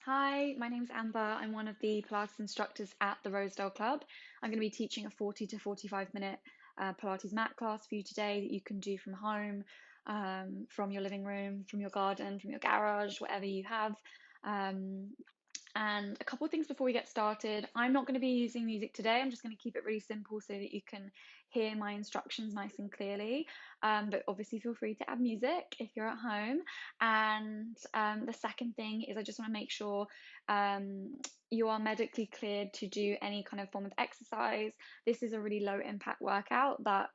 Hi, my name's Amber. I'm one of the Pilates instructors at the Rosedale Club. I'm going to be teaching a 40 to 45-minute Pilates mat class for you today that you can do from home, from your living room, from your garden, from your garage, whatever you have. Um, and a couple of things before we get started. I'm not going to be using music today. I'm just going to keep it really simple so that you can hear my instructions nice and clearly. But obviously feel free to add music if you're at home. And the second thing is I just want to make sure you are medically cleared to do any kind of form of exercise. This is a really low impact workout that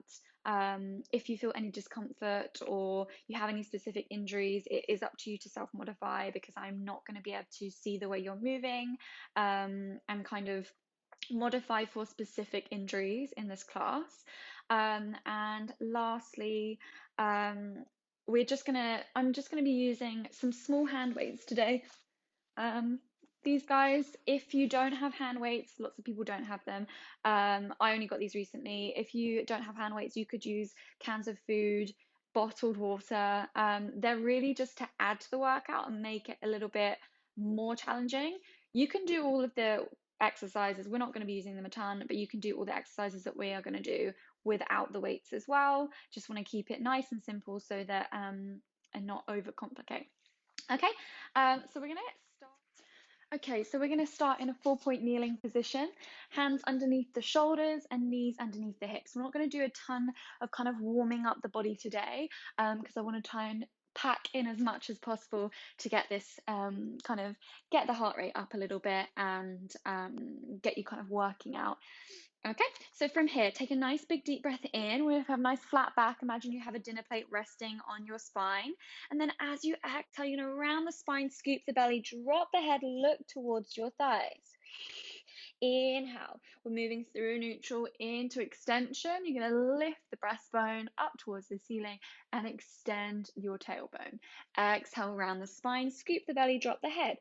if you feel any discomfort or you have any specific injuries, it is up to you to self-modify because I'm not going to be able to see the way you're moving and kind of modify for specific injuries in this class. And lastly, I'm just gonna be using some small hand weights today. These guys, if you don't have hand weights, lots of people don't have them. I only got these recently. If you don't have hand weights, you could use cans of food, bottled water. They're really just to add to the workout and make it a little bit more challenging. You can do all of the exercises. We're not going to be using them a ton, but you can do all the exercises that we are going to do without the weights as well. Just want to keep it nice and simple so that and not overcomplicate. Okay, so we're going to start. Okay, so we're going to start in a 4-point kneeling position, hands underneath the shoulders and knees underneath the hips. We're not going to do a ton of kind of warming up the body today because I want to try and pack in as much as possible to get this kind of get the heart rate up a little bit and get you kind of working out. Okay, so from here, take a nice big deep breath in. We have a nice flat back. Imagine you have a dinner plate resting on your spine. And then as you exhale, you're going to round the spine, scoop the belly, drop the head, look towards your thighs. Inhale. We're moving through neutral into extension. You're going to lift the breastbone up towards the ceiling and extend your tailbone. Exhale, round the spine, scoop the belly, drop the head.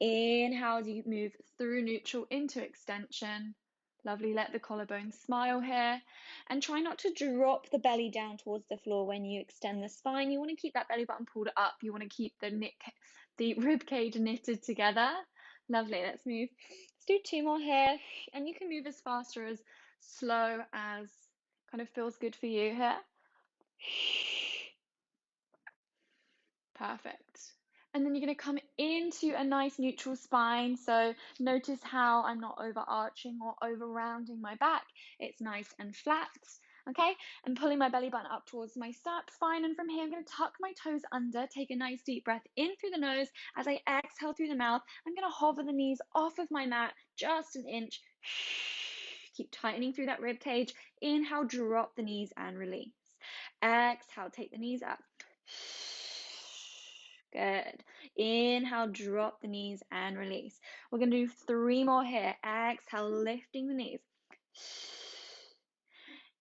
Inhale as you move through neutral into extension. Lovely, let the collarbone smile here. And try not to drop the belly down towards the floor when you extend the spine. You want to keep that belly button pulled up. You want to keep the rib cage knitted together. Lovely, let's move. Let's do 2 more here. And you can move as fast or as slow as kind of feels good for you here. Perfect. And then you're going to come into a nice neutral spine. So notice how I'm not overarching or over rounding my back. It's nice and flat. Okay, and pulling my belly button up towards my spine. And from here, I'm going to tuck my toes under, take a nice deep breath in through the nose. As I exhale through the mouth, I'm going to hover the knees off of my mat just an inch. Keep tightening through that rib cage. Inhale, drop the knees and release. Exhale, take the knees up. Good. Inhale, drop the knees and release. We're going to do 3 more here. Exhale, lifting the knees.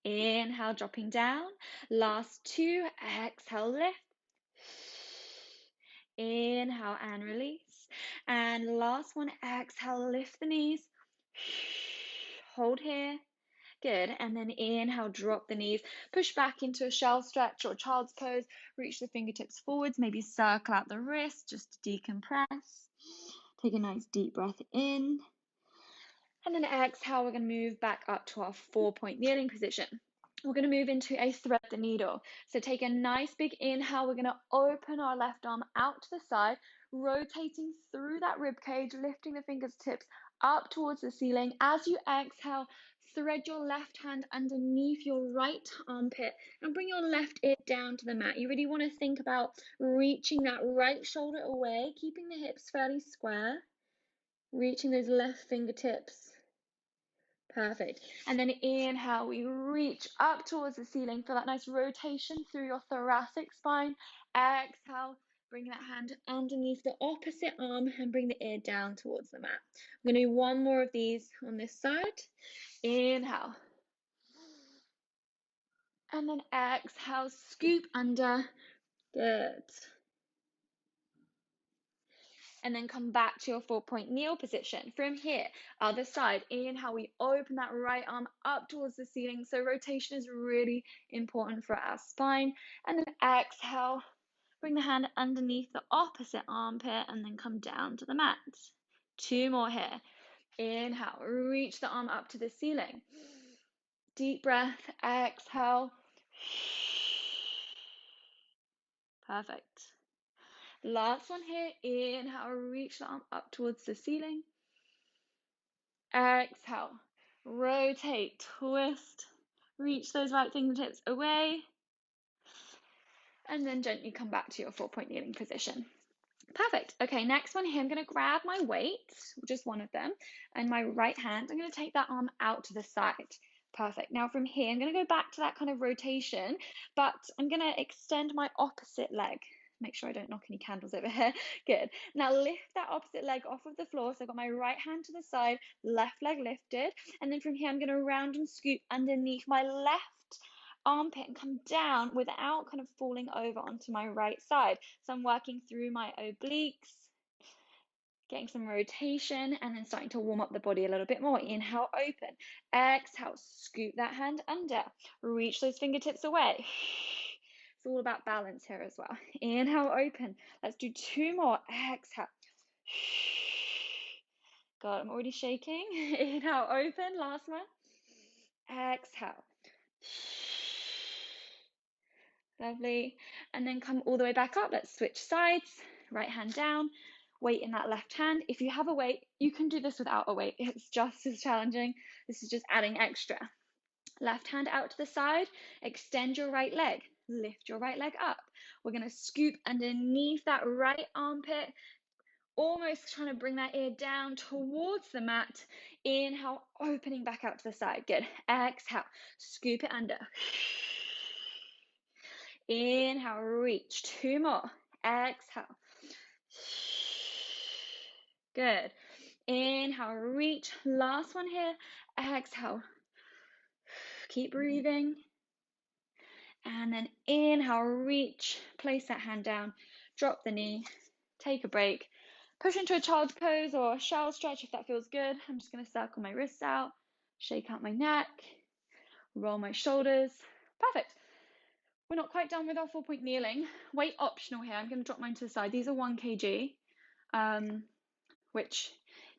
Inhale, dropping down. Last 2. Exhale, lift. Inhale and release. And last one. Exhale, lift the knees. Hold here. Good. And then inhale, drop the knees, push back into a shell stretch or child's pose, reach the fingertips forwards, maybe circle out the wrist just to decompress. Take a nice deep breath in. And then exhale, we're going to move back up to our 4-point kneeling position. We're going to move into a thread the needle. So take a nice big inhale. We're going to open our left arm out to the side, rotating through that rib cage, lifting the fingertips up towards the ceiling. As you exhale, thread your left hand underneath your right armpit and bring your left ear down to the mat. You really want to think about reaching that right shoulder away, keeping the hips fairly square, reaching those left fingertips. Perfect. And then inhale, we reach up towards the ceiling. Feel that nice rotation through your thoracic spine. Exhale, bring that hand underneath the opposite arm and bring the ear down towards the mat. I'm going to do 1 more of these on this side. Inhale. And then exhale, scoop under. Good. And then come back to your 4-point kneel position. From here, other side, inhale, we open that right arm up towards the ceiling. So rotation is really important for our spine. And then exhale, Bring the hand underneath the opposite armpit and then come down to the mat. 2 more here. Inhale, reach the arm up to the ceiling. Deep breath, exhale. Perfect. Last one here. Inhale, reach the arm up towards the ceiling. Exhale, rotate, twist, reach those right fingertips away, and then gently come back to your 4-point kneeling position. Perfect. Okay, next one here, I'm going to grab my weights, just one of them, and my right hand, I'm going to take that arm out to the side. Perfect. Now from here, I'm going to go back to that kind of rotation, but I'm going to extend my opposite leg. Make sure I don't knock any candles over here. Good. Now lift that opposite leg off of the floor. So I've got my right hand to the side, left leg lifted. And then from here, I'm going to round and scoop underneath my left armpit and come down without kind of falling over onto my right side. So I'm working through my obliques, getting some rotation, and then starting to warm up the body a little bit more. Inhale, open. Exhale, scoop that hand under. Reach those fingertips away. It's all about balance here as well. Inhale, open. Let's do 2 more. Exhale. God, I'm already shaking. Inhale, open. Last one. Exhale. Lovely. And then come all the way back up. Let's switch sides. Right hand down. Weight in that left hand. If you have a weight, you can do this without a weight. It's just as challenging. This is just adding extra. Left hand out to the side. Extend your right leg. Lift your right leg up. We're going to scoop underneath that right armpit, almost trying to bring that ear down towards the mat. Inhale, opening back out to the side. Good. Exhale, scoop it under. Inhale, reach. 2 more. Exhale. Good. Inhale, reach. Last one here. Exhale. Keep breathing. And then inhale, reach. Place that hand down. Drop the knee. Take a break. Push into a child's pose or shell stretch if that feels good. I'm just going to circle my wrists out. Shake out my neck. Roll my shoulders. Perfect. We're not quite done with our 4-point kneeling. Weight optional here. I'm going to drop mine to the side. These are 1 kg, which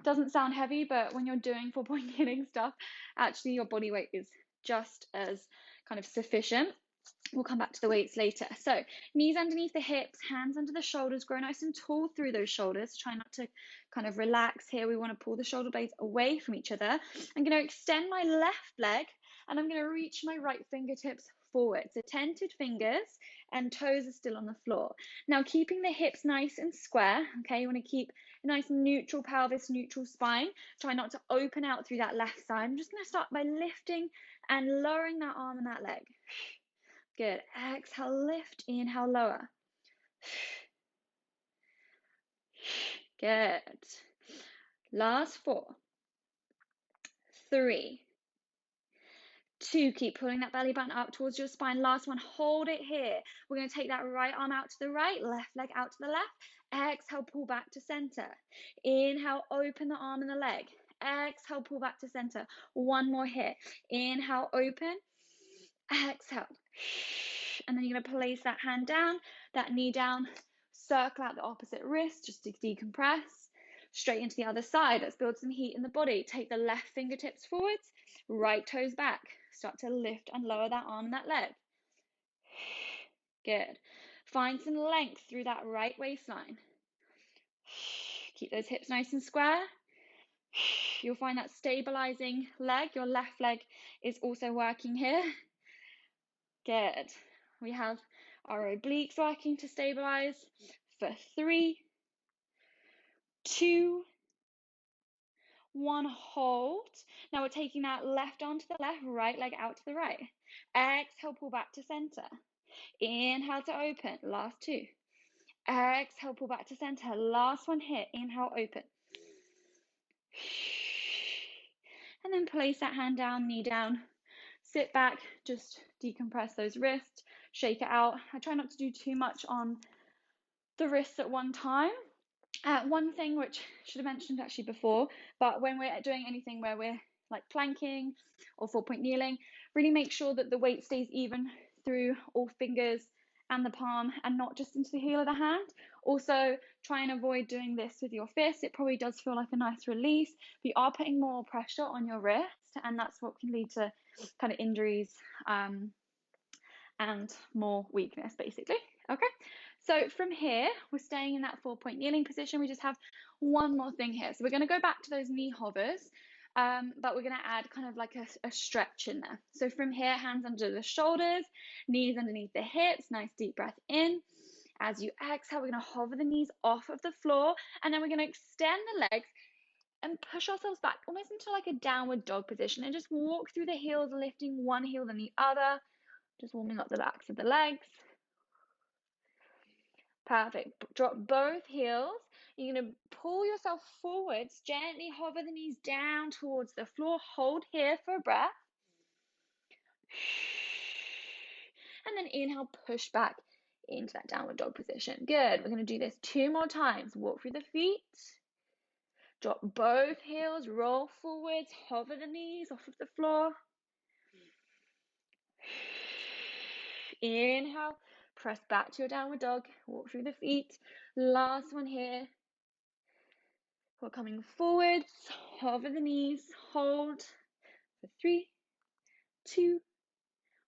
doesn't sound heavy, but when you're doing 4-point kneeling stuff, actually your body weight is just as kind of sufficient. We'll come back to the weights later. So knees underneath the hips, hands under the shoulders, grow nice and tall through those shoulders. Try not to kind of relax here. We want to pull the shoulder blades away from each other. I'm going to extend my left leg and I'm going to reach my right fingertips forward. So tented fingers and toes are still on the floor. Now keeping the hips nice and square, okay, you want to keep a nice neutral pelvis, neutral spine. Try not to open out through that left side. I'm just going to start by lifting and lowering that arm and that leg. Good. Exhale, lift. Inhale, lower. Good. Last 4, 3, 2. Keep pulling that belly button up towards your spine. Last one. Hold it here. We're going to take that right arm out to the right, left leg out to the left. Exhale, pull back to center. Inhale, open the arm and the leg. Exhale, pull back to center. 1 more here. Inhale, open. Exhale. And then you're going to place that hand down, that knee down, circle out the opposite wrist just to decompress. Straight into the other side. Let's build some heat in the body. Take the left fingertips forwards, right toes back. Start to lift and lower that arm and that leg. Good. Find some length through that right waistline. Keep those hips nice and square. You'll find that stabilizing leg, your left leg, is also working here. Good. We have our obliques working to stabilize for 3, 2, 1. Hold. Now we're taking that left arm to the left, right leg out to the right. Exhale, pull back to center. Inhale to open. Last 2. Exhale, pull back to center. Last one here. Inhale, open. And then place that hand down, knee down. Sit back, just decompress those wrists, shake it out. I try not to do too much on the wrists at one time. One thing which I should have mentioned actually before, but when we're doing anything where we're like planking or 4-point kneeling, really make sure that the weight stays even through all fingers and the palm and not just into the heel of the hand. Also, try and avoid doing this with your fist. It probably does feel like a nice release, but you are putting more pressure on your wrist, and that's what can lead to kind of injuries and more weakness, basically. Okay, so from here, we're staying in that 4-point kneeling position. We just have one more thing here. So we're going to go back to those knee hovers, but we're going to add kind of like a stretch in there. So from here, hands under the shoulders, knees underneath the hips, nice deep breath in. As you exhale, we're going to hover the knees off of the floor, and then we're going to extend the legs and push ourselves back almost into like a downward dog position, and just walk through the heels, lifting one heel then the other, just warming up the backs of the legs. Perfect. Drop both heels. You're going to pull yourself forwards, gently hover the knees down towards the floor. Hold here for a breath. And then inhale, push back into that downward dog position. Good. We're going to do this 2 more times. Walk through the feet. Drop both heels, roll forwards, hover the knees off of the floor. Inhale, press back to your downward dog, walk through the feet. Last one here. We're coming forwards, hover the knees, hold for 3, 2,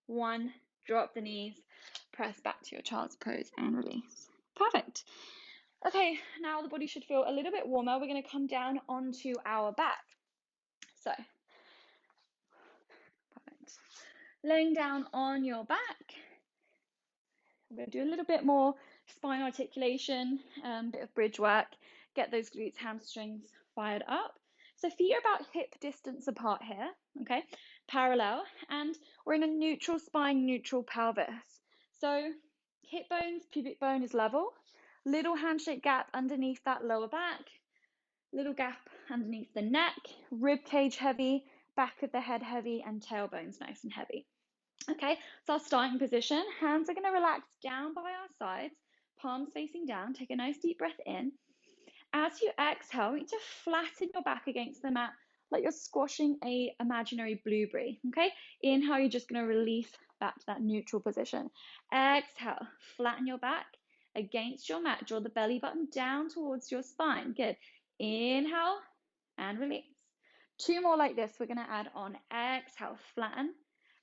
1. Drop the knees, press back to your child's pose and release. Perfect. Okay, now the body should feel a little bit warmer. We're going to come down onto our back. So, perfect. Laying down on your back. We're going to do a little bit more spine articulation, bit of bridge work, get those glutes, hamstrings fired up. So feet are about hip distance apart here, okay, parallel, and we're in a neutral spine, neutral pelvis. So hip bones, pubic bone is level, little handshake gap underneath that lower back, little gap underneath the neck, rib cage heavy, back of the head heavy, and tailbones nice and heavy. Okay, so our starting position, hands are going to relax down by our sides, palms facing down. Take a nice deep breath in. As you exhale, you need to flatten your back against the mat like you're squashing a imaginary blueberry. Okay, inhale, you're just going to release back to that neutral position. Exhale, flatten your back against your mat. Draw the belly button down towards your spine. Good. Inhale and release. 2 more like this. We're going to add on. Exhale, flatten.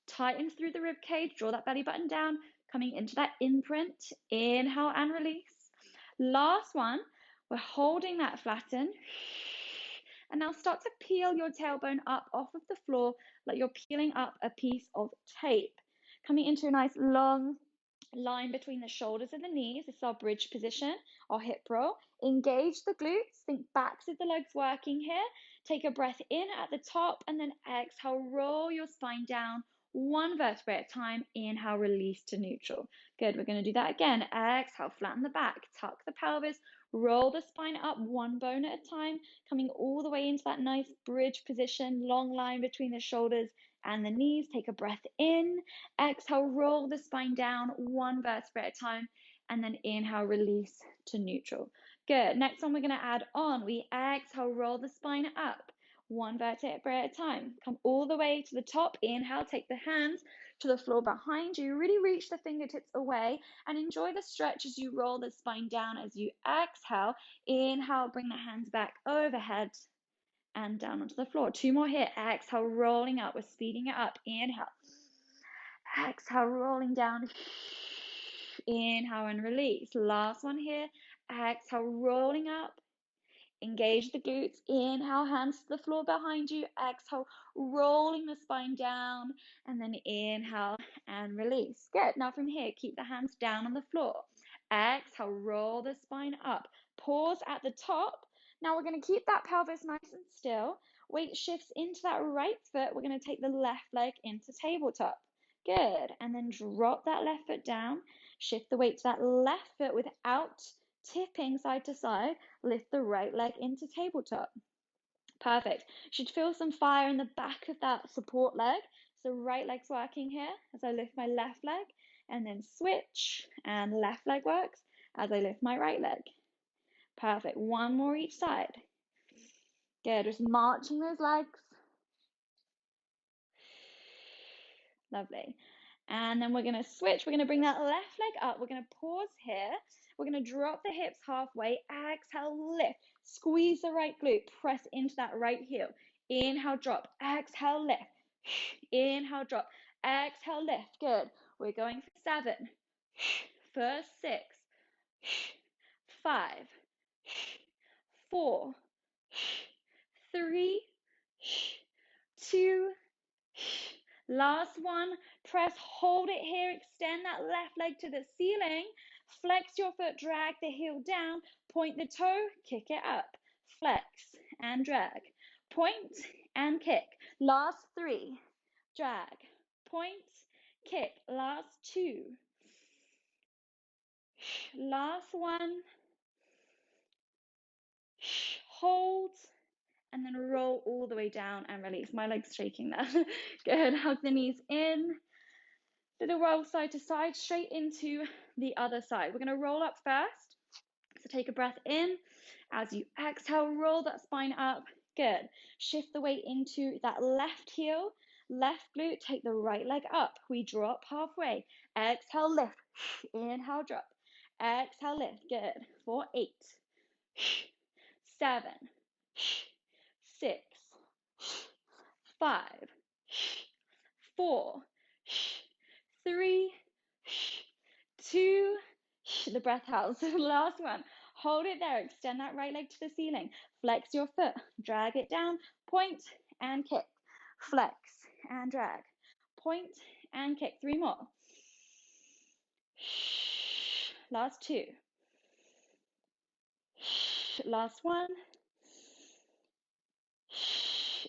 Tighten through the rib cage, draw that belly button down, coming into that imprint. Inhale and release. Last one, we're holding that flatten. And now start to peel your tailbone up off of the floor like you're peeling up a piece of tape. Coming into a nice long line between the shoulders and the knees. This is our bridge position, our hip roll. Engage the glutes, think backs of the legs working here. Take a breath in at the top and then exhale, roll your spine down 1 vertebrae at a time. Inhale, release to neutral. Good, we're going to do that again. Exhale, flatten the back, tuck the pelvis, roll the spine up 1 bone at a time, coming all the way into that nice bridge position, long line between the shoulders and the knees. Take a breath in, exhale, roll the spine down 1 vertebrae at a time, and then inhale, release to neutral. Good, next one we're going to add on. We exhale, roll the spine up 1 vertebrae at a time. Come all the way to the top. Inhale, take the hands to the floor behind you. Really reach the fingertips away and enjoy the stretch as you roll the spine down. As you exhale, inhale, bring the hands back overhead and down onto the floor. 2 more here. Exhale, rolling up. We're speeding it up. Inhale. Exhale, rolling down. Inhale and release. Last one here. Exhale, rolling up. Engage the glutes. Inhale, hands to the floor behind you. Exhale, rolling the spine down. And then inhale and release. Good. Now from here, keep the hands down on the floor. Exhale, roll the spine up. Pause at the top. Now we're going to keep that pelvis nice and still. Weight shifts into that right foot. We're going to take the left leg into tabletop. Good. And then drop that left foot down. Shift the weight to that left foot without tipping side to side. Lift the right leg into tabletop. Perfect. Should feel some fire in the back of that support leg. So right leg's working here as I lift my left leg, and then switch, and left leg works as I lift my right leg. Perfect. 1 more each side. Good. Just marching those legs. Lovely. And then we're going to switch. We're going to bring that left leg up. We're going to pause here. We're going to drop the hips halfway. Exhale, lift. Squeeze the right glute. Press into that right heel. Inhale, drop. Exhale, lift. Inhale, drop. Exhale, lift. Good. We're going for 7, for 6, 5, 4, 3, 2, last one. Press, hold it here. Extend that left leg to the ceiling. Flex your foot, drag the heel down. Point the toe, kick it up. Flex and drag. Point and kick. Last 3. Drag. Point, kick. Last 2. Last 1. Hold. And then roll all the way down and release. My leg's shaking there. Good. Hug the knees in. Little roll side to side, straight into the other side. We're going to roll up first. So take a breath in. As you exhale, roll that spine up. Good. Shift the weight into that left heel, left glute. Take the right leg up. We drop halfway. Exhale, lift. Inhale, drop. Exhale, lift. Good. For 8, 7, 6, 5, 4, 3, 2, the breath out. So last one. Hold it there. Extend that right leg to the ceiling. Flex your foot. Drag it down. Point and kick. Flex and drag. Point and kick. 3 more. Last 2. Last 1.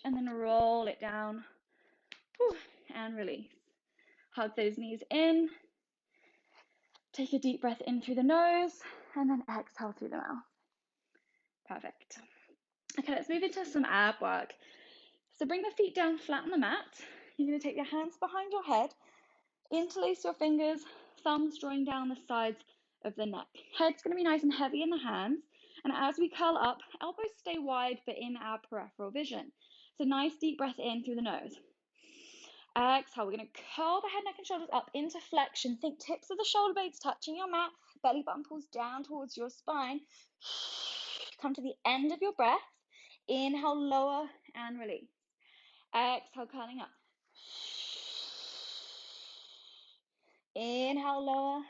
And then roll it down. And release. Hug those knees in. Take a deep breath in through the nose and then exhale through the mouth. Perfect. Okay, let's move into some ab work. So bring the feet down flat on the mat. You're going to take your hands behind your head, interlace your fingers, thumbs drawing down the sides of the neck. Head's going to be nice and heavy in the hands. And as we curl up, elbows stay wide but in our peripheral vision. So nice deep breath in through the nose. Exhale, we're going to curl the head, neck, and shoulders up into flexion. Think tips of the shoulder blades touching your mat. Belly button pulls down towards your spine. Come to the end of your breath. Inhale, lower, and release. Exhale, curling up. Inhale, lower,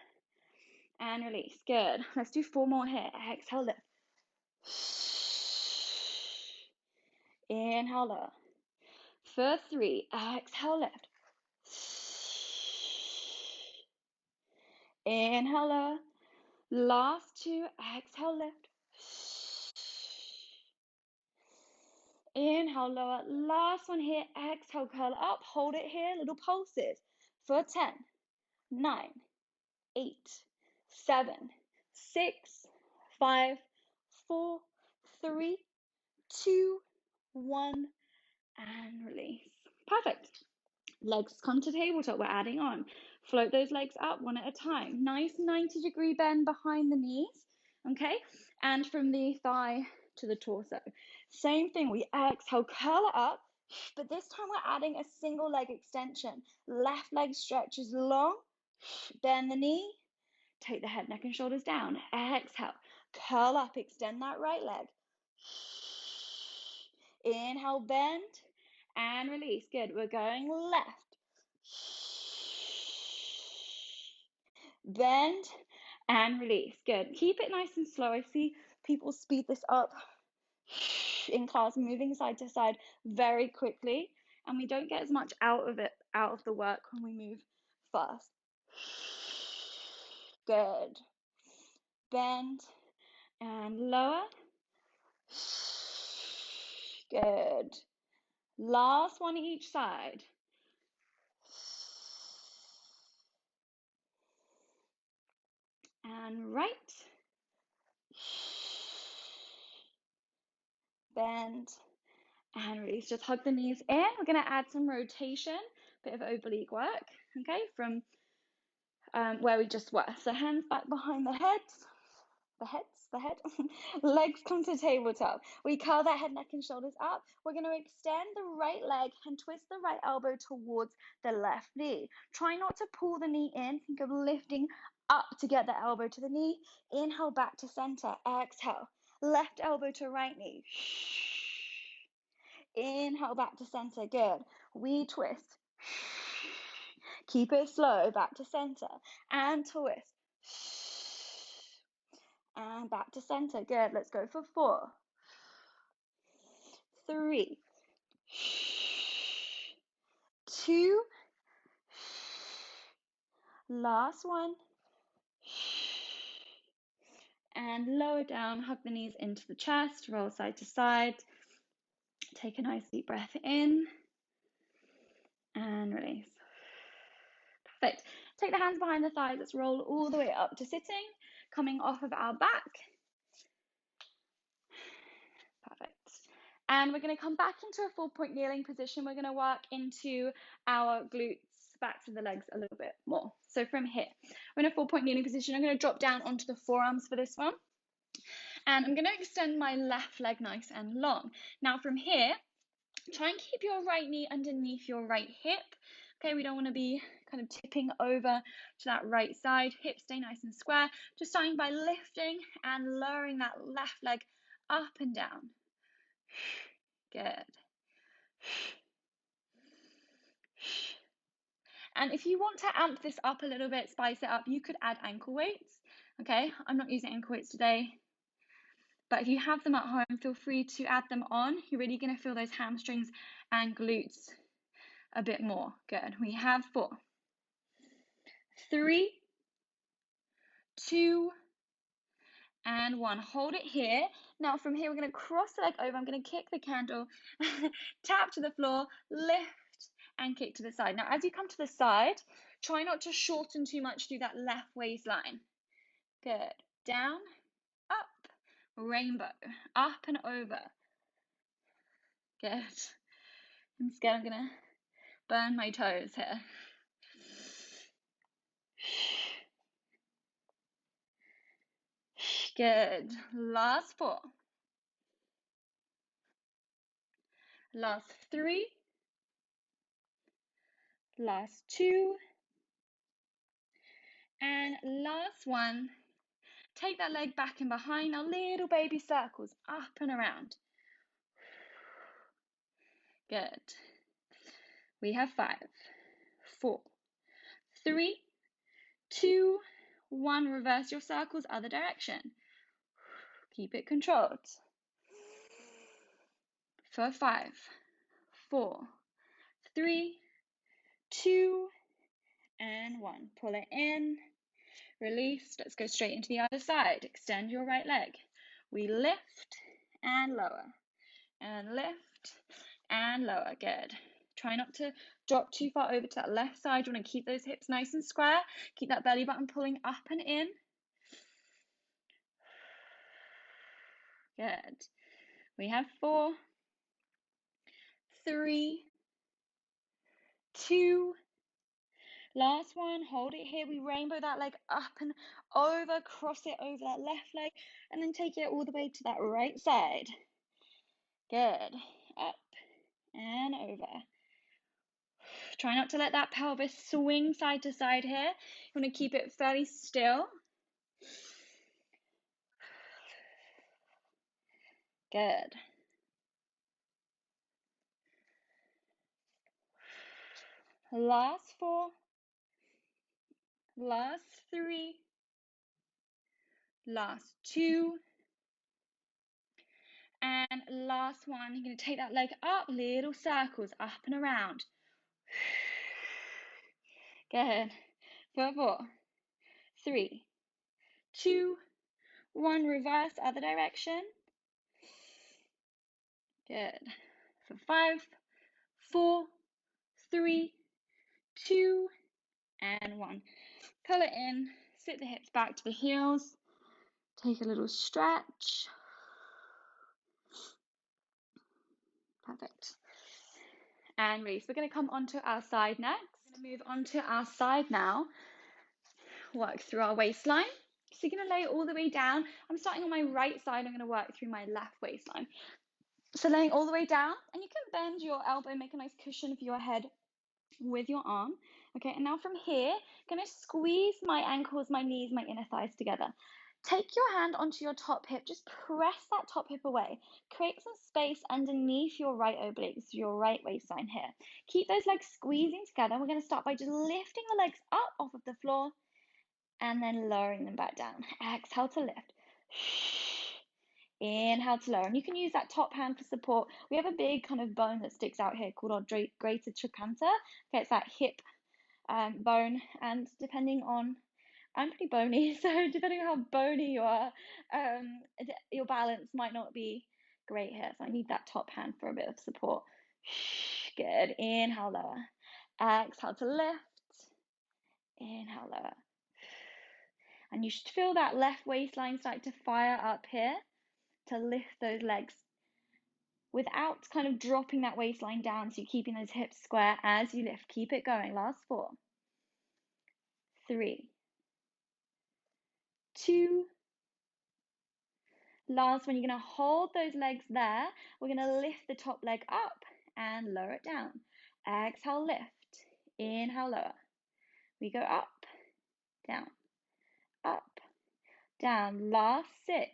and release. Good. Let's do 4 more here. Exhale, lift. Inhale, lower. For 3, exhale, lift. Inhale, lower. Last 2, exhale, lift. Inhale, lower. Last one here. Exhale, curl up. Hold it here. Little pulses. For 10, 9, 8, 7, 6, 5, 4, 3, 2, 1, and release. Perfect. Legs come to tabletop. We're adding on. Float those legs up one at a time. Nice 90-degree bend behind the knees. Okay? And from the thigh to the torso. Same thing. We exhale, curl it up. But this time we're adding a single leg extension. Left leg stretches long. Bend the knee. Take the head, neck, and shoulders down. Exhale. Curl up. Extend that right leg. Inhale, bend. And release. Good. We're going left. Bend and release. Good. Keep it nice and slow. I see people speed this up in class, moving side to side very quickly, and we don't get as much out of the work when we move fast. Good. Bend and lower. Good. Last one each side. And right. Bend and release. Just hug the knees in. We're going to add some rotation, bit of oblique work, okay, from where we just were. So hands back behind the the head. Legs come to tabletop. We curl that head, neck, and shoulders up. We're going to extend the right leg and twist the right elbow towards the left knee. Try not to pull the knee in. Think of lifting up to get the elbow to the knee. Inhale back to center. Exhale. Left elbow to right knee. Inhale back to center. Good. We twist. Keep it slow. Back to center. And twist. And back to center. Good. Let's go for 4, 3, 2. Last one. And lower down. Hug the knees into the chest. Roll side to side. Take a nice deep breath in. And release. Perfect. Take the hands behind the thighs. Let's roll all the way up to sitting, coming off of our back. Perfect. And we're going to come back into a 4-point kneeling position. We're going to work into our glutes, backs of the legs a little bit more. So from here, we're in a 4-point kneeling position. I'm going to drop down onto the forearms for this one. And I'm going to extend my left leg nice and long. Now from here, try and keep your right knee underneath your right hip. Okay, we don't want to be kind of tipping over to that right side. Hips stay nice and square. Just starting by lifting and lowering that left leg up and down. Good. And if you want to amp this up a little bit, spice it up, you could add ankle weights. Okay, I'm not using ankle weights today, but if you have them at home, feel free to add them on. You're really going to feel those hamstrings and glutes a bit more. Good. We have 4, 3, 2, and 1. Hold it here. Now from here, we're going to cross the leg over. I'm going to kick the candle, tap to the floor, lift, and kick to the side. Now, as you come to the side, try not to shorten too much through that left waistline. Good. Down, up, rainbow, up and over. Good. I'm scared I'm going to burn my toes here. Good. Last 4. Last 3. Last 2. And last 1. Take that leg back and behind. Now little baby circles up and around. Good. We have 5, 4, 3, 2, 1. Reverse your circles, other direction. Keep it controlled. For 5, 4, 3, 2, and 1. Pull it in, release. Let's go straight into the other side. Extend your right leg. We lift and lower, and lift and lower. Good. Try not to drop too far over to that left side. You want to keep those hips nice and square. Keep that belly button pulling up and in. Good. We have 4, 3, 2. Last one. Hold it here. We rainbow that leg up and over. Cross it over that left leg. And then take it all the way to that right side. Good. Up and over. Try not to let that pelvis swing side to side here. You want to keep it fairly still. Good. Last 4. Last 3. Last 2. And last 1. You're going to take that leg up, little circles up and around. Good. 4, 3, 2, 1. Reverse, other direction. Good. For 5, 4, 3, 2, and 1. Pull it in. Sit the hips back to the heels. Take a little stretch. Perfect. And release. We're going to come onto our side next. We're going to move onto our side now. Work through our waistline. So you're going to lay all the way down. I'm starting on my right side. I'm going to work through my left waistline. So laying all the way down, and you can bend your elbow, make a nice cushion for your head with your arm. Okay, and now from here, I'm going to squeeze my ankles, my knees, my inner thighs together. Take your hand onto your top hip, just press that top hip away. Create some space underneath your right obliques, your right waistline here. Keep those legs squeezing together. We're going to start by just lifting the legs up off of the floor and then lowering them back down. Exhale to lift. Inhale to lower. And you can use that top hand for support. We have a big kind of bone that sticks out here called our greater trochanter. Okay, it's that hip bone, and depending on, I'm pretty bony, so depending on how bony you are, your balance might not be great here. So I need that top hand for a bit of support. Good. Inhale, lower. Exhale to lift. Inhale, lower. And you should feel that left waistline start to fire up here to lift those legs without kind of dropping that waistline down. So you're keeping those hips square as you lift. Keep it going. Last 4, 3, 2. Last one, you're going to hold those legs there. We're going to lift the top leg up and lower it down. Exhale, lift. Inhale, lower. We go up, down, up, down. Last 6,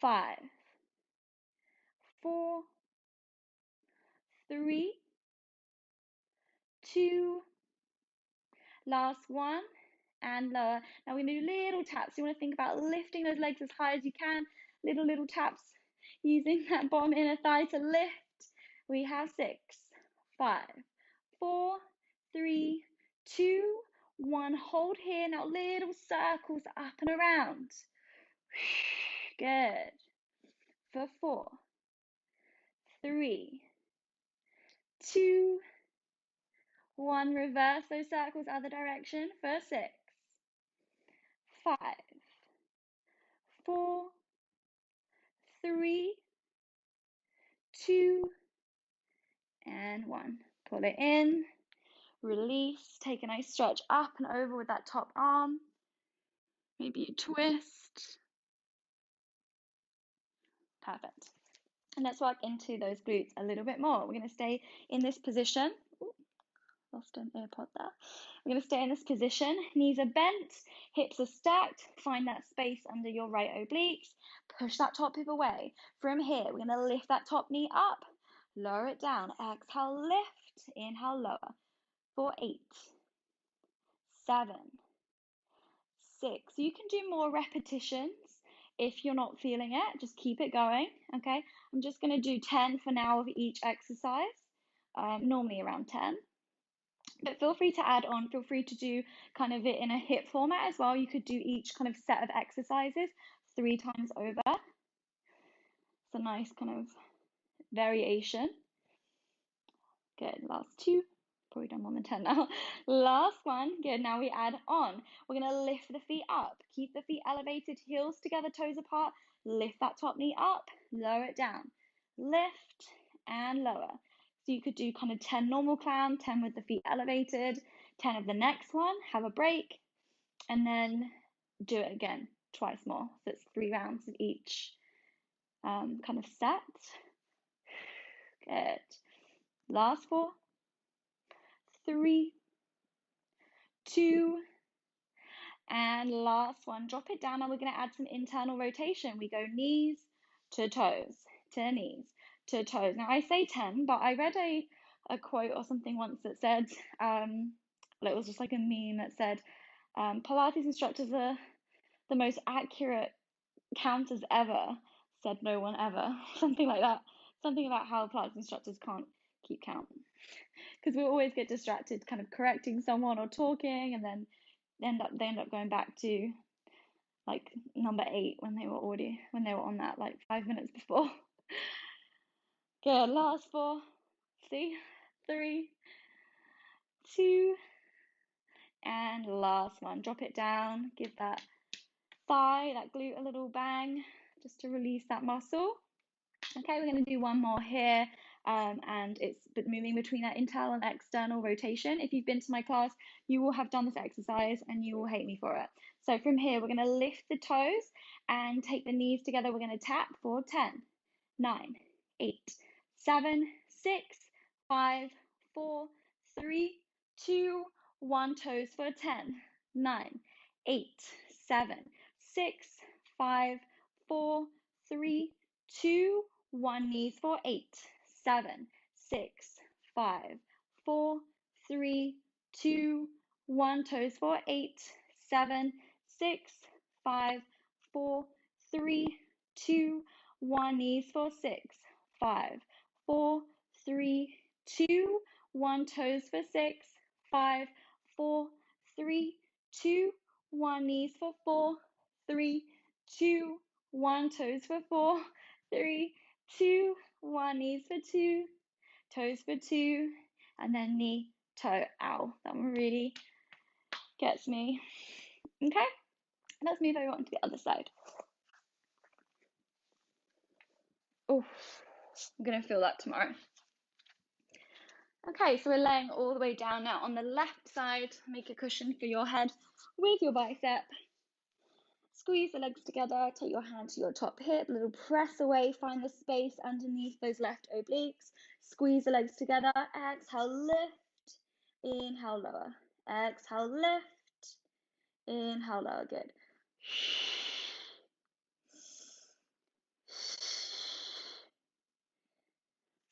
5, 4, 3, 2. Last 1. And lower. Now we're going to do little taps. You want to think about lifting those legs as high as you can. Little taps using that bottom inner thigh to lift. We have 6, 5, 4, 3, 2, 1. Hold here. Now little circles up and around. Good. For 4, 3, 2, 1. Reverse those circles other direction for 6, 5, 4, 3, 2, and 1. Pull it in, release, take a nice stretch up and over with that top arm. Maybe a twist. Perfect. And let's work into those glutes a little bit more. We're going to stay in this position. Ooh, lost an AirPod there. We're going to stay in this position. Knees are bent, hips are stacked. Find that space under your right obliques. Push that top hip away. From here, we're going to lift that top knee up, lower it down. Exhale, lift. Inhale, lower. For 8, 7, 6. So you can do more repetitions if you're not feeling it. Just keep it going, okay? I'm just going to do 10 for now of each exercise, normally around 10. But feel free to add on. Feel free to do kind of it in a hip format as well. You could do each kind of set of exercises 3 times over. It's a nice kind of variation. Good. Last 2. Probably done more than 10 now. Last one. Good. Now we add on. We're going to lift the feet up. Keep the feet elevated, heels together, toes apart. Lift that top knee up, lower it down. Lift and lower. So you could do kind of 10 normal clown, 10 with the feet elevated, 10 of the next one, have a break, and then do it again twice more. So it's 3 rounds of each kind of set. Good. Last 4, 3, 2, and last one. Drop it down. Now we're going to add some internal rotation. We go knees to toes, to knees to toes. Now I say 10, but I read a quote or something once that said, it was just like a meme that said, Pilates instructors are the most accurate counters ever, said no one ever. Something like that. Something about how Pilates instructors can't keep count. Because we always get distracted kind of correcting someone or talking, and then they end up going back to like number 8 when they were on that like 5 minutes before. Good. Last 4. See? 3, 2, and last one. Drop it down. Give that thigh, that glute a little bang just to release that muscle. Okay, we're going to do one more here, and it's moving between that internal and external rotation. If you've been to my class, you will have done this exercise and you will hate me for it. So from here, we're going to lift the toes and take the knees together. We're going to tap for 10, 9, 8, 7, 6, 5, 4, 3, 2, 1. Toes for 10, 9, 8, 7, 6, 5, 4, 3, 2, 1. Knees for 8, 7, 6, 5, 4, 3, 2, 1. Toes for 8, 7, 6, 5, 4, 3, 2, 1. Knees for 6, 5, 4, 3, 2, 1. Toes for 6, 5, 4, 3, 2, 1. Knees for 4, 3, 2, 1. Toes for 4, 3, 2, 1. Knees for 2, toes for 2, and then knee, toe. Ow, that one really gets me. Okay, let's move over on to the other side. Oh, I'm gonna feel that tomorrow. Okay, so we're laying all the way down now on the left side. Make a cushion for your head with your bicep. Squeeze the legs together, take your hand to your top hip, little press away, find the space underneath those left obliques. Squeeze the legs together, exhale, lift, inhale, lower. Exhale, lift, inhale, lower, good.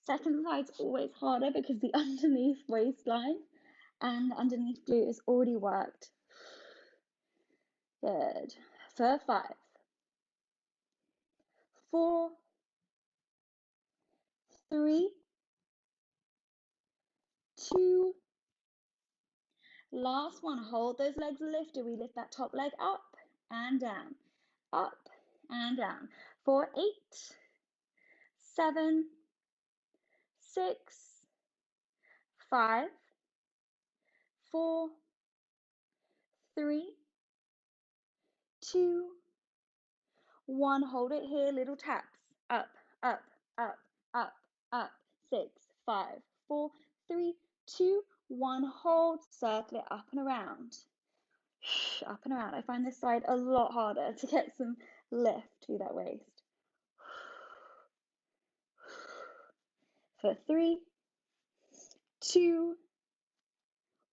Second side's always harder because the underneath waistline and underneath glute is already worked. Good. For 5, 4, 3, 2, last one. Hold those legs lifted. We lift that top leg up and down, up and down. For 8, 7, 6, 5, 4, 3, 2, 1. Hold it here. Little taps. Up, up, up, up, up. 6, 5, 4, 3, 2, 1. Hold. Circle it up and around. Up and around. I find this side a lot harder to get some lift through that waist. For 3, 2,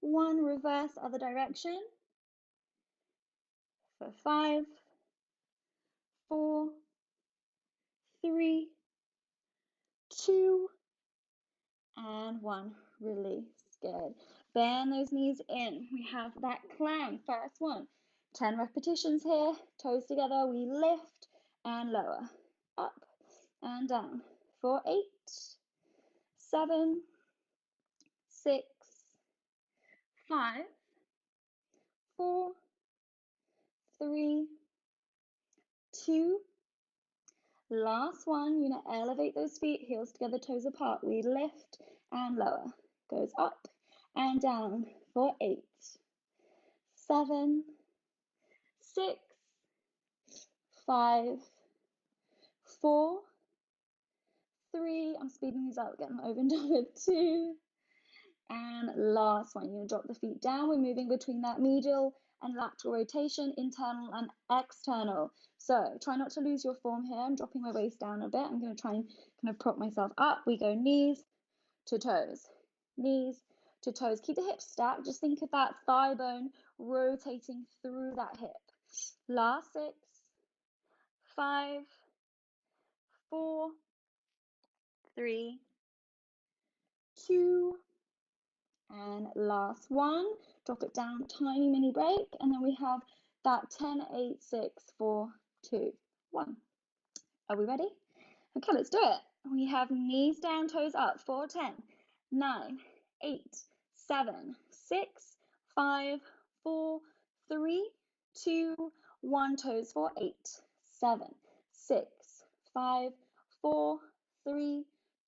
1. Reverse other direction. For 5, 4, 3, 2, and 1. Release. Good. Bend those knees in. We have that clown. First one. 10 repetitions here. Toes together. We lift and lower. Up and down. For 8, 7, 6, 5, 4, 3, 2. Last one. You're going to elevate those feet, heels together, toes apart. We lift and lower. Goes up and down for 8, 7, 6, 5, 4, 3. I'm speeding these up, getting over and done with. 2. And last one. You're going to drop the feet down. We're moving between that medial and lateral rotation, internal and external. So try not to lose your form here. I'm dropping my waist down a bit. I'm going to try and kind of prop myself up. We go knees to toes, knees to toes. Keep the hips stacked. Just think of that thigh bone rotating through that hip. Last 6, 5, 4, 3, 2, and last one. Drop it down, tiny mini break, and then we have that 10, 8, 6, 4, 2, 1. Are we ready? Okay, let's do it. We have knees down, toes up. 4, 10, 9, 8, 7, 6, 5, 4, 3, 2, 1. Toes for 8, 7, 6, 5, 4, 3,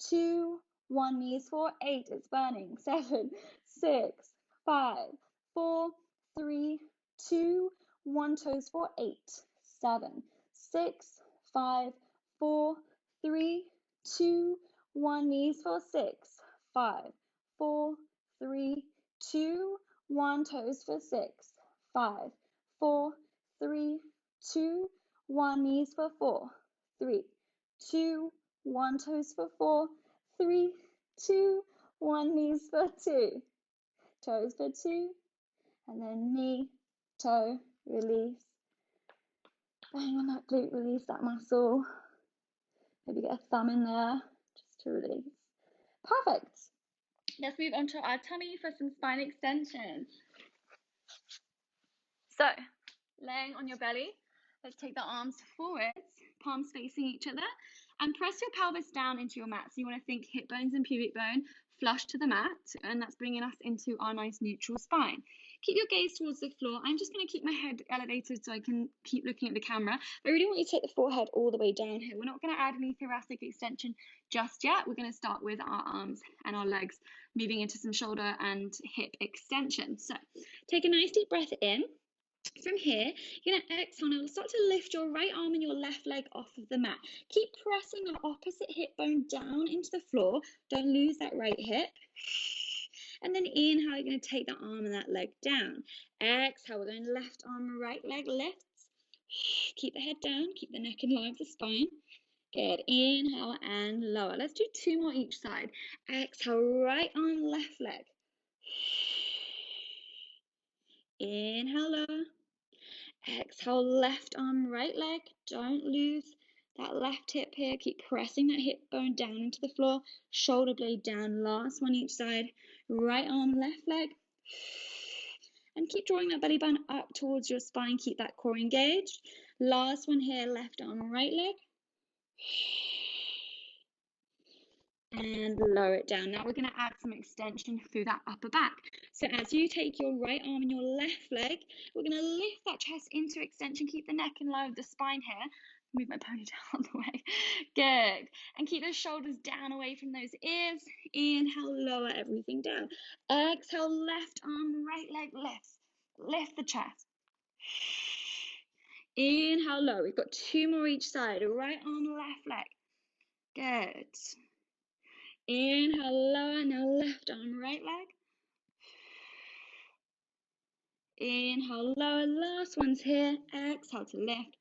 2, 1. Knees for 8. It's burning. 7, 6, 5, 4, 3, 2, 1. Toes for 8, 7, 6, 5, 4, 3, 2, 1. Knees for 6, 5, 4, 3, 2, 1. Toes for 6, 5, 4, 3, 2, 1, knees for 4, 3, 2, 1, toes for 4, 3, 2, 1, knees for 2, toes for 2, and then knee, toe, release. Bang on that glute, release that muscle. Maybe get a thumb in there just to release. Perfect. Let's move on to our tummy for some spine extension. So, laying on your belly, let's take the arms forwards, palms facing each other, and press your pelvis down into your mat. So you want to think hip bones and pubic bone flush to the mat, and that's bringing us into our nice neutral spine. Keep your gaze towards the floor. I'm just going to keep my head elevated so I can keep looking at the camera. I really want you to take the forehead all the way down here. We're not going to add any thoracic extension just yet. We're going to start with our arms and our legs, moving into some shoulder and hip extension. So take a nice deep breath in. From here, you're going to exhale and start to lift your right arm and your left leg off of the mat. Keep pressing the opposite hip bone down into the floor. Don't lose that right hip. And then inhale, you're going to take the arm and that leg down. Exhale, we're going left arm, right leg lifts. Keep the head down, keep the neck in line with the spine. Good. Inhale and lower. Let's do 2 more each side. Exhale, right arm, left leg. Inhale, lower. Exhale, left arm, right leg. Don't lose that left hip here. Keep pressing that hip bone down into the floor. Shoulder blade down. Last one each side. Right arm, left leg. And keep drawing that belly button up towards your spine. Keep that core engaged. Last one here, left arm, right leg. And lower it down. Now we're going to add some extension through that upper back. So as you take your right arm and your left leg, we're going to lift that chest into extension. Keep the neck in line with the spine here. Move my ponytail out the way. Good. And keep those shoulders down away from those ears. Inhale, lower everything down. Exhale, left arm, right leg lifts. Lift the chest. Inhale, lower. We've got 2 more each side. Right arm, left leg. Good. Inhale, lower. Now left arm, right leg. Inhale, lower. Last one's here. Exhale to lift.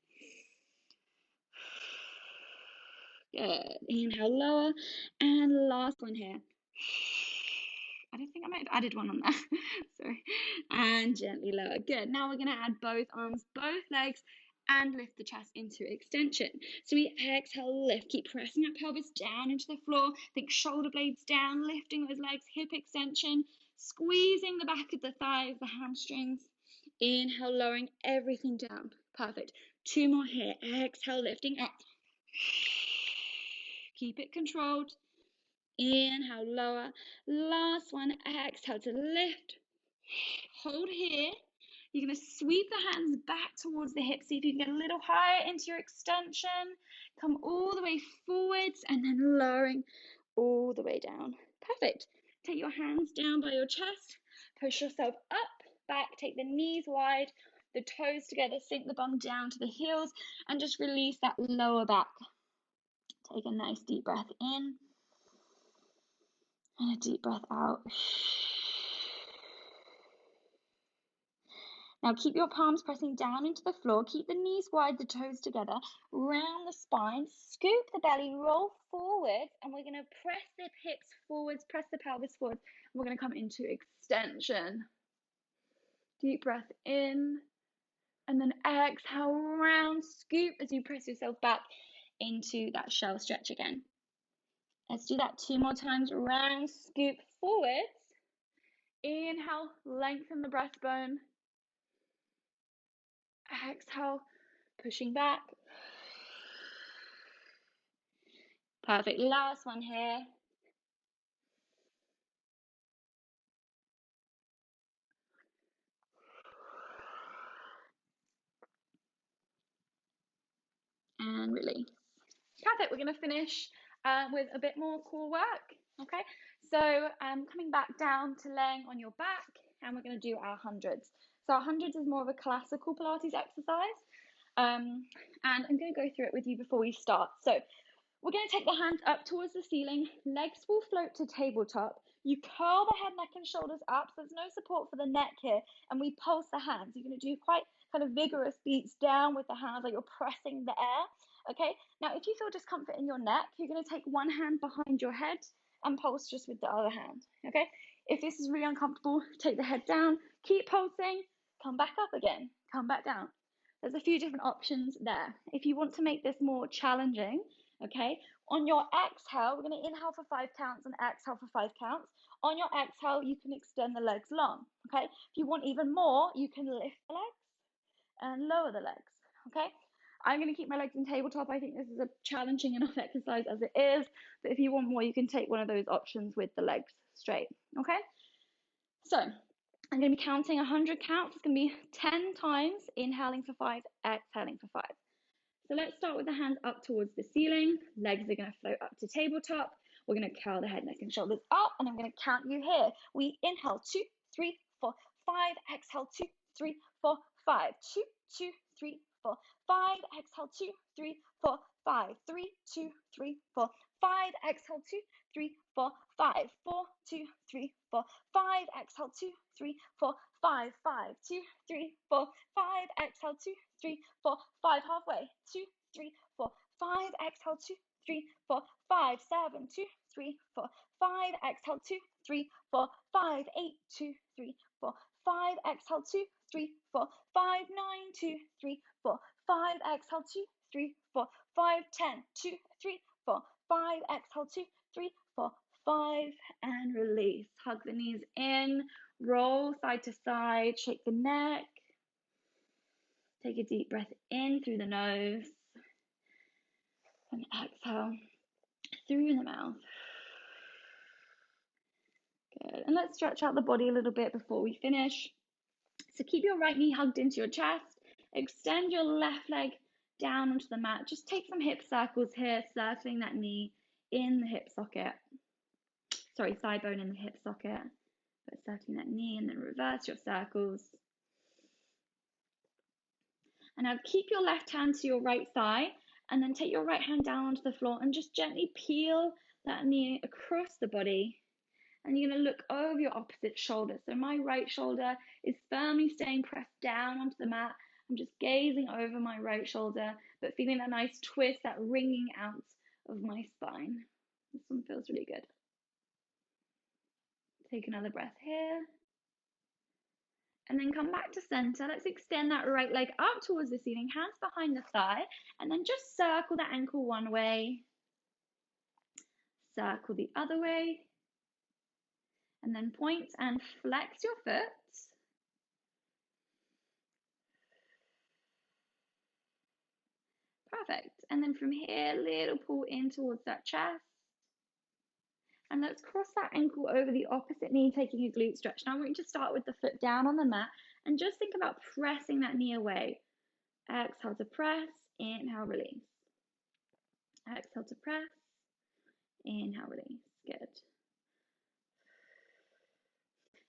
Good. Inhale, lower. And last one here. I don't think I might have added one on there. Sorry. And gently lower. Good. Now we're going to add both arms, both legs, and lift the chest into extension. So we exhale, lift. Keep pressing that pelvis down into the floor. Think shoulder blades down, lifting those legs, hip extension, squeezing the back of the thighs, the hamstrings. Inhale, lowering everything down. Perfect. 2 more here. Exhale, lifting up. Keep it controlled. Inhale, lower. Last one. Exhale to lift. Hold here. You're going to sweep the hands back towards the hips. See if you can get a little higher into your extension. Come all the way forwards and then lowering all the way down. Perfect. Take your hands down by your chest. Push yourself up, back. Take the knees wide, the toes together. Sink the bum down to the heels and just release that lower back. Take a nice deep breath in and a deep breath out. Now keep your palms pressing down into the floor. Keep the knees wide, the toes together. Round the spine. Scoop the belly, roll forward. And we're going to press the hips forwards, press the pelvis forwards. And we're going to come into extension. Deep breath in. And then exhale, round, scoop as you press yourself back into that shell stretch again. Let's do that 2 more times. Round, scoop forwards. Inhale, lengthen the breastbone. Exhale, pushing back. Perfect. Last one here. And release. Perfect. We're going to finish with a bit more core work. Okay. So coming back down to laying on your back, and we're going to do our hundreds. So our hundreds is more of a classical Pilates exercise. And I'm going to go through it with you before we start. So we're going to take the hands up towards the ceiling. Legs will float to tabletop. You curl the head, neck, and shoulders up. So there's no support for the neck here. And we pulse the hands. You're going to do quite kind of vigorous beats down with the hands, like you're pressing the air, okay? Now, if you feel discomfort in your neck, you're going to take one hand behind your head and pulse just with the other hand, okay? If this is really uncomfortable, take the head down, keep pulsing, come back up again, come back down. There's a few different options there. If you want to make this more challenging, okay, on your exhale, we're going to inhale for 5 counts and exhale for 5 counts. On your exhale, you can extend the legs long, okay? If you want even more, you can lift the legs and lower the legs, okay? I'm going to keep my legs in tabletop. I think this is a challenging enough exercise as it is, but if you want more, you can take one of those options with the legs straight, okay? So I'm going to be counting 100 counts. It's going to be 10 times, inhaling for 5, exhaling for 5. So let's start with the hands up towards the ceiling. Legs are going to float up to tabletop. We're going to curl the head, neck, and shoulders up, and I'm going to count you here. We inhale 2, 3, 4, 5. Exhale 2, 3, 4, 5. 2, 2, 3, 4, 5. Exhale 2, 3, 4, 5. 3, 2, 3, 4, 5. Exhale 2, 3, 4, 5. 4, 2, 3, 4, 5. Exhale 2, 3, 4, 5. 5, 2, 3, 4, 5. Exhale 2, 3, 4, 5. Halfway. 2, 3, 4, 5. Exhale 2, 3, 4, 5. 7, 2, 3, 4, 5. Exhale 2, 3, 4, 5. 8, 2, 3, 4, 5. Exhale 2, 3, 4, 5. 9, 2, 3, 4, 5. Exhale 2, 3, 4, 5. 10, 2, 3, 4, 5. Exhale 2, 3, 4, 5. And release. Hug the knees in. Roll side to side. Shake the neck. Take a deep breath in through the nose. And exhale through the mouth. Good. And let's stretch out the body a little bit before we finish. So keep your right knee hugged into your chest. Extend your left leg down onto the mat. Just take some hip circles here, circling that knee in the hip socket. Sorry, thigh bone in the hip socket. But circling that knee, and then reverse your circles. And now keep your left hand to your right thigh, and then take your right hand down onto the floor and just gently peel that knee across the body. And you're going to look over your opposite shoulder. So my right shoulder is firmly staying pressed down onto the mat. I'm just gazing over my right shoulder, but feeling that nice twist, that wringing out of my spine. This one feels really good. Take another breath here. And then come back to center. Let's extend that right leg up towards the ceiling, hands behind the thigh, and then just circle that ankle one way, circle the other way, and then point and flex your foot. Perfect. And then from here, little pull in towards that chest. And let's cross that ankle over the opposite knee, taking a glute stretch. Now I want you to start with the foot down on the mat and just think about pressing that knee away. Exhale to press, inhale, release. Exhale to press, inhale, release. Good.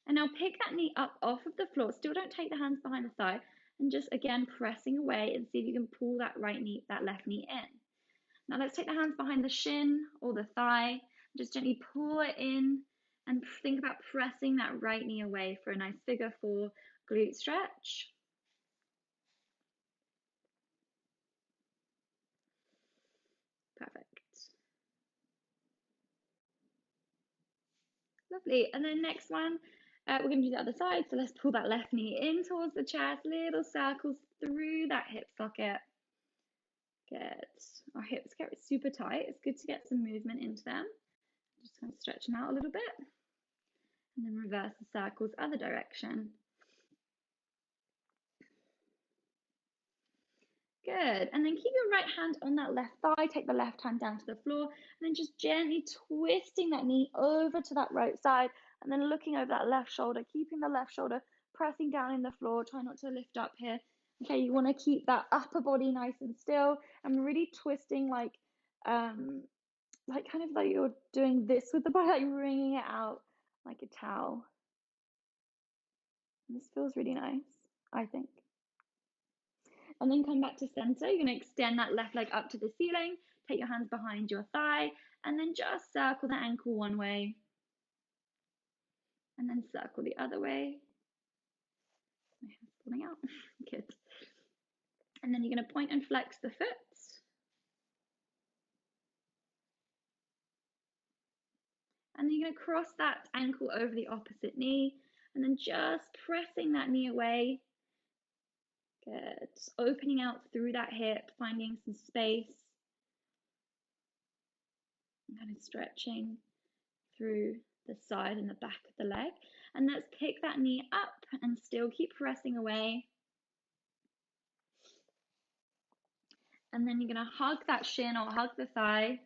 And now pick that knee up off of the floor. Still don't take the hands behind the thigh. And just again pressing away and see if you can pull that right knee, that left knee in. Now let's take the hands behind the shin or the thigh. Just gently pull it in and think about pressing that right knee away for a nice figure 4 glute stretch. Perfect. Lovely. And then next one, we're going to do the other side. So let's pull that left knee in towards the chest, little circles through that hip socket. Good. Our hips get super tight. It's good to get some movement into them. Just kind of stretch them out a little bit. And then reverse the circles other direction. Good. And then keep your right hand on that left thigh. Take the left hand down to the floor. And then just gently twisting that knee over to that right side. And then looking over that left shoulder, keeping the left shoulder pressing down in the floor. Try not to lift up here. Okay, you want to keep that upper body nice and still. And really twisting like kind of like you're doing this with the body, like wringing it out like a towel. And this feels really nice, I think. And then come back to center. You're going to extend that left leg up to the ceiling. Take your hands behind your thigh. And then just circle the ankle one way. And then circle the other way. My hands falling out. Good. And then you're going to point and flex the foot. And then you're going to cross that ankle over the opposite knee, and then just pressing that knee away. Good. Opening out through that hip, finding some space. And kind of stretching through the side and the back of the leg. And let's pick that knee up and still keep pressing away. And then you're going to hug that shin or hug the thigh,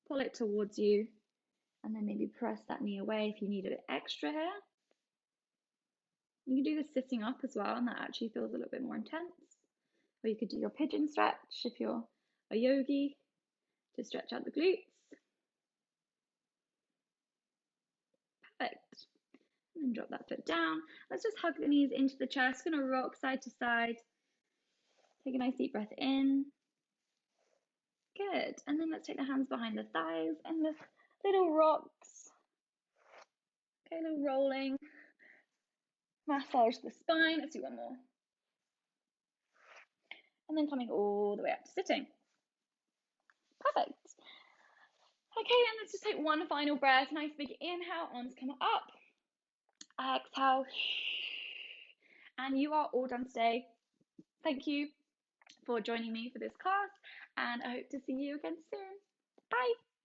pull it towards you, and then maybe press that knee away if you need a bit extra here. You can do this sitting up as well, and that actually feels a little bit more intense. Or you could do your pigeon stretch if you're a yogi to stretch out the glutes. Perfect. And then drop that foot down. Let's just hug the knees into the chest. Gonna rock side to side. Take a nice deep breath in. Good. And then let's take the hands behind the thighs and the little rocks. Okay, a little rolling. Massage the spine. Let's do one more. And then coming all the way up to sitting. Perfect. Okay, and let's just take one final breath. Nice big inhale, arms come up. Exhale. And you are all done today. Thank you for joining me for this class, and I hope to see you again soon. Bye.